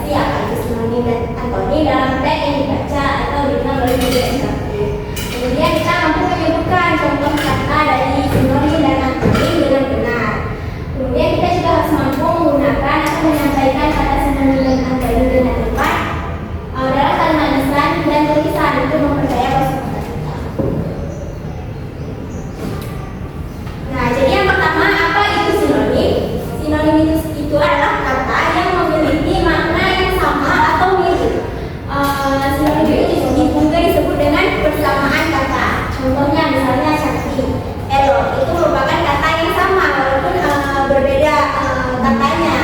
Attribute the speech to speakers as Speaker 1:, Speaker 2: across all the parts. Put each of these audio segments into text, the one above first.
Speaker 1: pasti apa itu sinonim dan antonim dalam teks yang dibaca atau dikenal oleh media interaktif. Kemudian kita mampu menyebutkan contoh kata dari sinonim dan antonim dengan benar. Kemudian kita juga harus mampu menggunakan atau menyampaikan kata sinonim dan antonim dengan tepat dalam kalimat lisan dan tulisan untuk memperkaya kosakata kita. Nah, jadi yang pertama, apa itu sinonim? Sinonim itu adalah kata yang memiliki makna yang sama atau mirip. Sinonim itu juga disebut dengan persamaan kata. Contohnya misalnya cantik, elok itu merupakan kata yang sama walaupun berbeda katanya.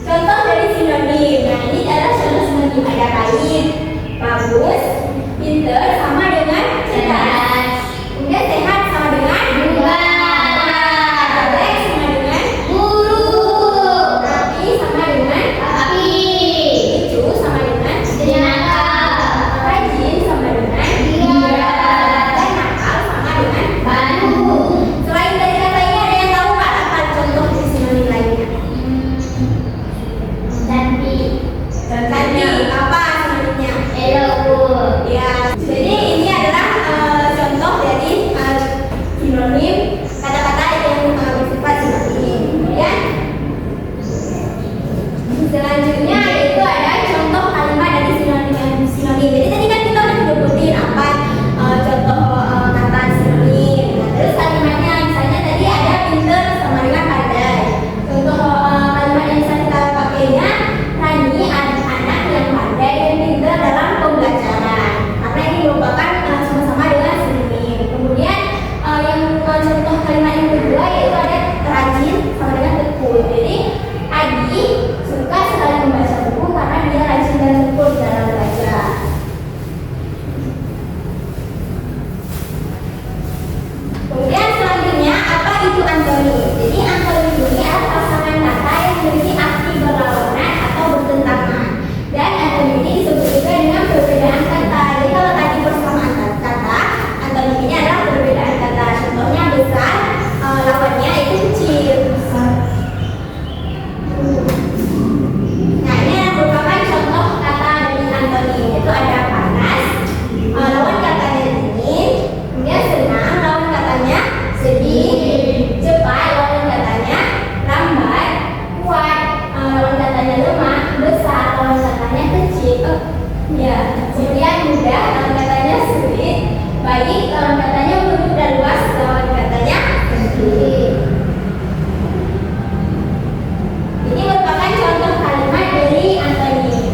Speaker 1: Contoh dari sinonim. Nah, ini adalah contoh sinonim. Ada baik, bagus, pintar sama dengan cerdas. Kemudian sehat sama dengan jelek sama dengan buruk, rapi sama dengan api, lucu sama dengan jenaka, rajin sama dengan gila, dan nakal sama dengan bandung. Selain dari kata ini ada yang tahu nggak apa contoh dari sinonim lainnya? Cantik apa sinonimnya? Elok. Ya, jadi ini adalah contoh dari sinonim kata-kata yang bersifat sinonim. Kemudian selanjutnya yaitu ada contoh kalimat dari sinonim. Jadi tadi kan kita udah nyebutin apa contoh kata sinonim. Nah, terus kalimatnya misalnya tadi ada pintar sama dengan pandai. Contoh kalimat yang bisa kita pakainya Rani anak yang pandai dan pintar dalam pembelajaran. Karena ini merupakan sama-sama dengan sinonim. Kemudian yang contoh kalimat yang kedua yaitu ada rajin sama dengan tekun. Jadi Adi suka sekali membaca buku karena dia rajin dan tekun dalam belajar. Kemudian selanjutnya apa itu antonim? Jadi antonim ini adalah pasangan kata yang memiliki arti berlawanan atau bertentangan. Dan antonim ini disebut juga dengan perbedaan kata. Jadi kalau tadi persamaan kata, antonim ini adalah perbedaan kata. Contohnya besar, lawannya itu kecil. Nah, ini merupakan contoh kata dari antonim. Itu ada panas, lawan katanya dingin. Kemudian senang, lawan katanya sedih. Cepat, lawan katanya lambat. Kuat, lawan katanya lemah. Besar, lawan katanya kecil. Kemudian mudah, lawan katanya sulit. Baik, lawan katanya luas dan luas. Lawan katanya sempit. Ini merupakan contoh kalimat dari antonim.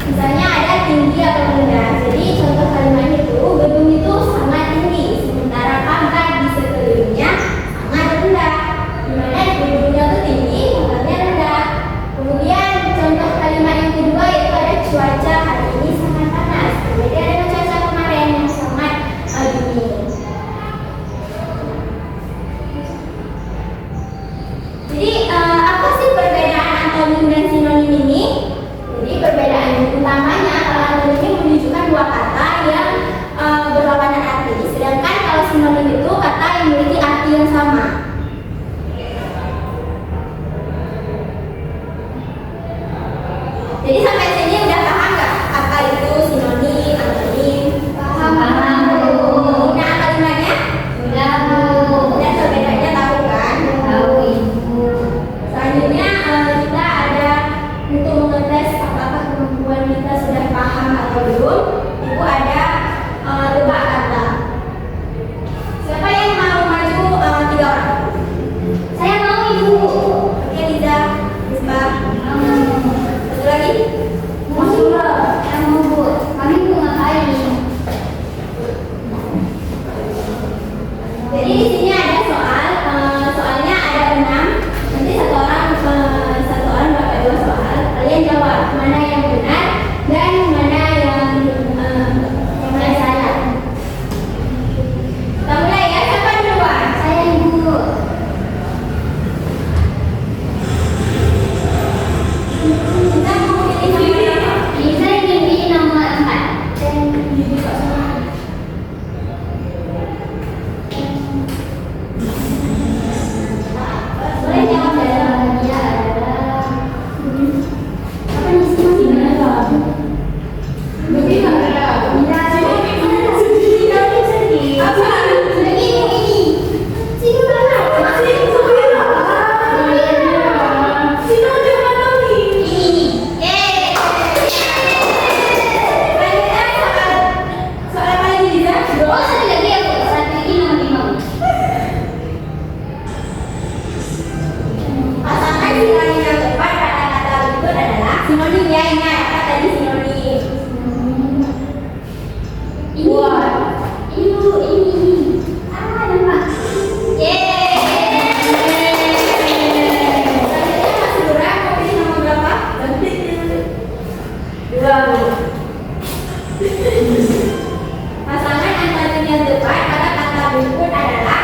Speaker 1: Misalnya ada tinggi atau rendah. Jadi contoh kalimat itu gedung itu sangat tinggi, sementara pangkat di sekelilingnya sangat rendah. Dimana gedungnya itu tinggi, pangkatnya rendah. Kemudian contoh kalimat yang kedua yaitu ada cuaca hari ini sangat panas. Berbeda dengan cuaca kemarin yang sangat dingin. Jadi apa sih perbedaan antonim dan sinonim ini? Jadi perbedaan utamanya kalau antonim ini menunjukkan dua kata yang berlawanan arti, sedangkan kalau sinonim itu kata yang memiliki arti yang sama. Jadi sampai sini udah paham nggak apa itu sinonim, antonim? Paham. Nah, kalimatnya? Sudah, Bu. Dan perbedaannya tahu kan? Tahu, Ibu. Selanjutnya kita ada untuk mengetes apakah kemampuan kita sudah paham atau belum. Ibu ada tebak kata. Siapa yang mau maju? 3 orang. Saya mau, Ibu. Oke, Liza, Misbah. Satu lagi? Masura. Yang mau, Bu. Kami mau ngapain? Jadi di sini ada soal, soalnya ada 6. Nanti satu orang dapat 2 soal. Kalian jawab mana yang benar dan mana yang salah. Kita mulai ya. Siapa duluan? Saya, Ibu. Kita mau pilih nomor berapa? Saya ingin pilih nomor 4. Dan Ibu kok sama? Boleh sinonim ya, ingat apa tadi sinonim? Ini. Ini dulu, ini. Nama. Yeay. Selanjutnya masih berapa? Pilih nama berapa? Dua. Pasangan antonim yang tepat pada kata berikut adalah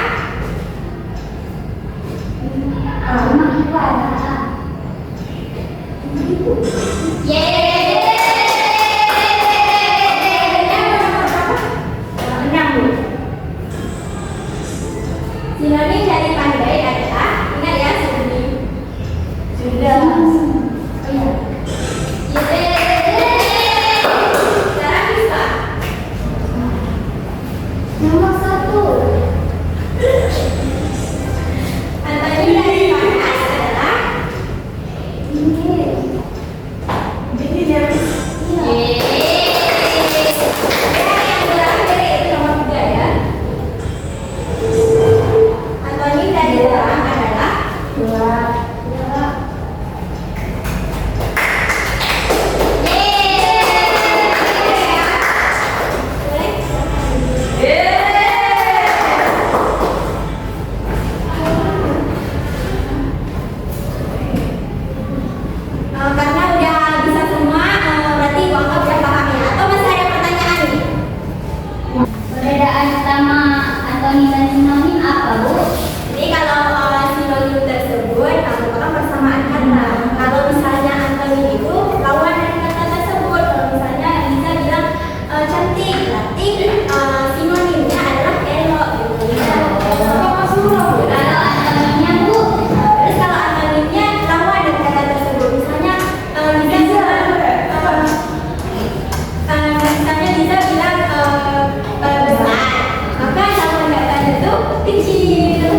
Speaker 1: sinonim dari pandai adalah, ingat ya sinonim. Sudah. Sekarang bisa. Nomor 1. Antonim dari panas adalah ini dia. Yang terakhir itu nomor 3 ya. Antonim dari terang adalah dua. Karena udah bisa semua, berarti Ibu Angka udah paham ya. Atau masih ada pertanyaan nih?
Speaker 2: Perbedaan utama antonim dan sinonim apa, Bu?
Speaker 1: Jadi kalau sinonim tersebut merupakan persamaan kata. Kalau misalnya antonim itu lawan dari kata tersebut. Kalau misalnya bisa bilang cantik, berarti sinonimnya adalah elok.
Speaker 2: Kalau antonimnya, Bu?
Speaker 1: Terus kalau antonimnya lawan dari kata tersebut, misalnya bisa bilang besar, maka lawan katanya itu kecil.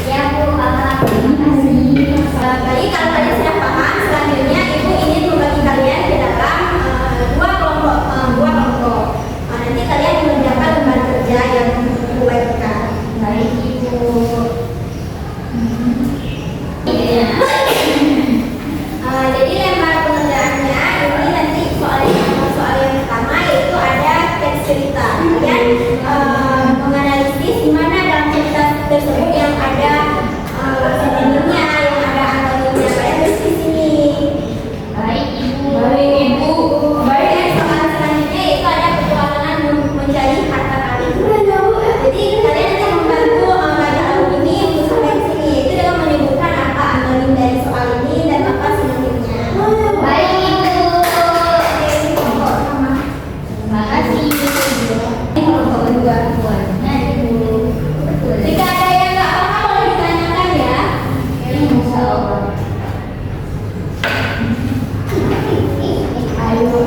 Speaker 2: Ya, Bu, paham. Terima kasih.
Speaker 1: Baik, kalau kalian sudah paham, selanjutnya Ibu ingin membagi kalian ke dalam dua kelompok. Nanti kalian mengerjakan lembar kerja yang dibuatkan.
Speaker 2: Baik, Ibu.
Speaker 1: Jadi lembar pengerjaannya ini nanti soal yang pertama yaitu ada teks cerita. Kalian menganalisis di mana dalam cerita tersebut yang ada sinonimnya, yang ada antonimnya. Kalian tulis di sini.
Speaker 2: Baik, Ibu.
Speaker 1: Baik, soal selanjutnya itu ada petualangan mencari harta karun. Jadi kalian nanti membantu baca album ini untuk sampai ke sini. Itu dengan menyebutkan apa antonim dari soal ini dan apa sinonimnya.
Speaker 2: Baik, Ibu.
Speaker 1: Ini kelompok pertama.
Speaker 2: Terima kasih.
Speaker 1: Ini kelompok kedua.
Speaker 2: Nah, Ibu. Betul.
Speaker 1: Jika ada yang nggak paham boleh ditanyakan ya.
Speaker 2: Insya Allah.
Speaker 1: Ayo,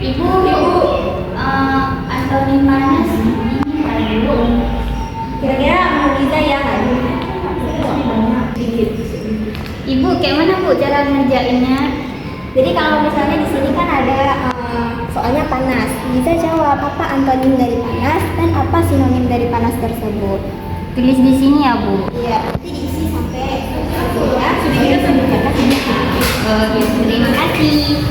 Speaker 2: Ibu, antonim panas ini apa, Bu?
Speaker 1: kira-kira menurut Liza ya kan?
Speaker 2: Ibu, kayak mana, Bu, cara ngerjainnya?
Speaker 1: Jadi kalau misalnya di sini kan ada soalnya panas, bisa jawab apa antonim dari panas dan apa sinonim dari panas tersebut.
Speaker 2: Tulis di sini ya, Bu.
Speaker 1: Iya, nanti diisi sampai ya. Sudah kita sebutkan ini.
Speaker 2: Oke, terima kasih.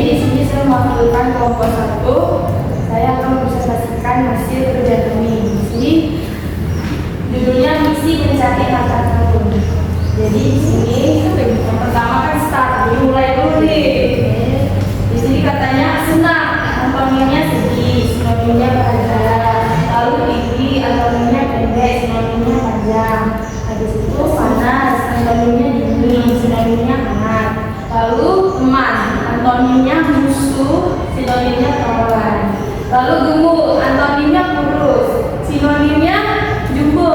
Speaker 3: di sini saya mewakilkan kelompok 1. Saya akan presentasikan hasil kerja kami. Di sini judulnya misi mencari kata karun. Jadi di sini yang pertama kan start, jadi mulai dulu nih. Di sini katanya senang, antonimnya sedih, sinonimnya bahagia. Lalu tinggi, antonimnya pendek, sinonimnya panjang. Habis itu panas, antonimnya dingin, sinonimnya hangat. Lalu teman, antonimnya musuh, sinonimnya kawan. Lalu gemuk, antonimnya kurus, sinonimnya jumbo.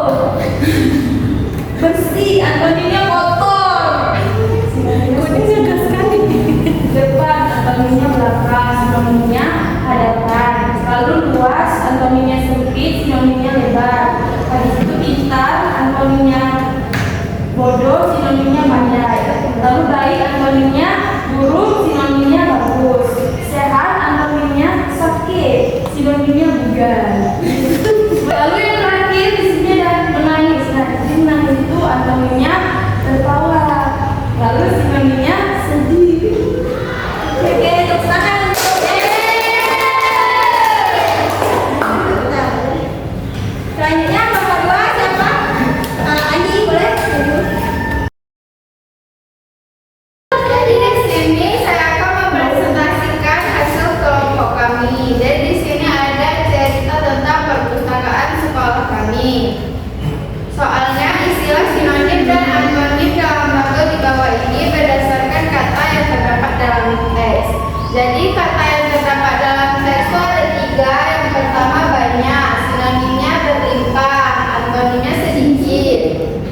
Speaker 3: Bersih, antonimnya kotor, sinonimnya gas sekali. Depan, antonimnya belakang, sinonimnya hadapan. Lalu luas, antonimnya sempit, sinonimnya lebar. Habis itu pintar, antonimnya bodoh, sinonimnya pandai. Lalu baik, antonimnya buruk, sinonimnya bagus. Sehat, antonimnya sakit, sinonimnya bugar. Lalu yang terakhir di sini ada menangis. Nah, di sini menangis itu antonimnya tertawa. Lalu sinonimnya sedih.
Speaker 1: Oke, tepuk tangan. Selanjutnya nomor 2 siapa? Andi, boleh?
Speaker 4: Jadi di sini saya akan mempresentasikan hasil kelompok kami. Dan di sini ada cerita tentang perpustakaan sekolah kami. Soalnya istilah sinonim dan antonim dalam tabel di bawah ini berdasarkan kata yang terdapat dalam teks. Jadi kata yang terdapat dalam teks itu ada 3. Yang pertama banyak, sinonimnya berlimpah, antonimnya sedikit.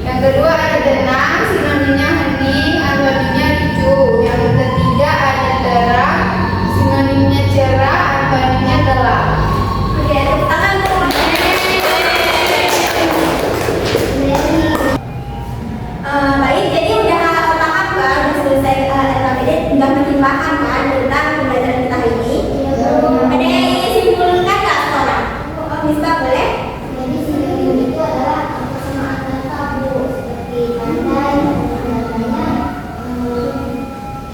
Speaker 4: Yang kedua ada tenang, sinonimnya hening, antonimnya ricu. Yang ketiga ada terang, sinonimnya cerah, antonimnya gelap.
Speaker 1: Oke, tepuk tangan semuanya. Baik, jadi udah paham kan, udah selesai LKPD, udah makin paham kan tentang pembelajaran kita hari ini. Ada yang ingin simpulkan nggak sekarang? Misbah boleh?
Speaker 5: Jadi sinonim itu adalah kesamaan kata Bu, seperti pandai, katanya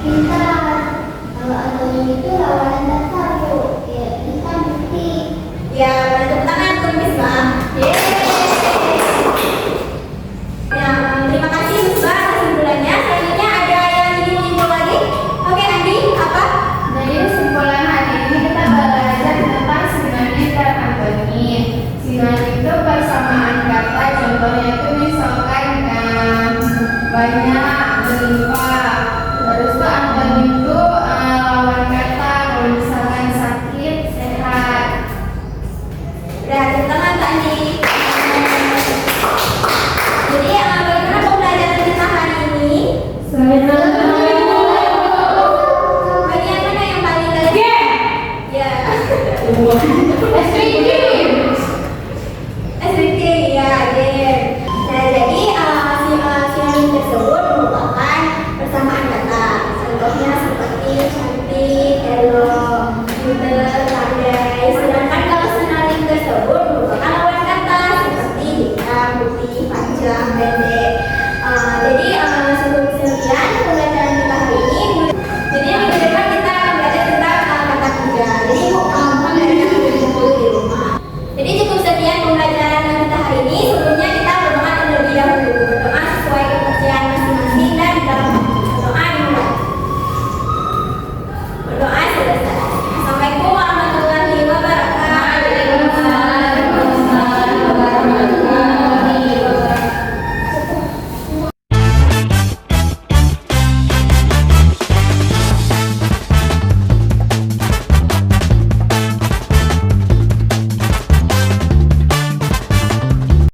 Speaker 5: pintar. Kalau antonim itu lawanan kata Bu, ya hitam putih.
Speaker 1: Ya, boleh tepuk tangan untuk Misbah. Ya, terima kasih Misbah atas simpulannya. Selanjutnya ada yang ingin menyimpul lagi? Oke, Andi, apa?
Speaker 4: Jadi kesimpulan hari ini kita belajar tentang sinonim dan antonim. Sinonim itu persamaan kata, contohnya itu misalkan banyak, berlimpah. Terus tuh antonim itu lawan kata, kalau misalkan sakit, sehat.
Speaker 1: Udah, tepuk tangan Kak Andi. Jadi, bagaimana pembelajaran kita hari ini? Bagian mana yang paling kalian? Ya.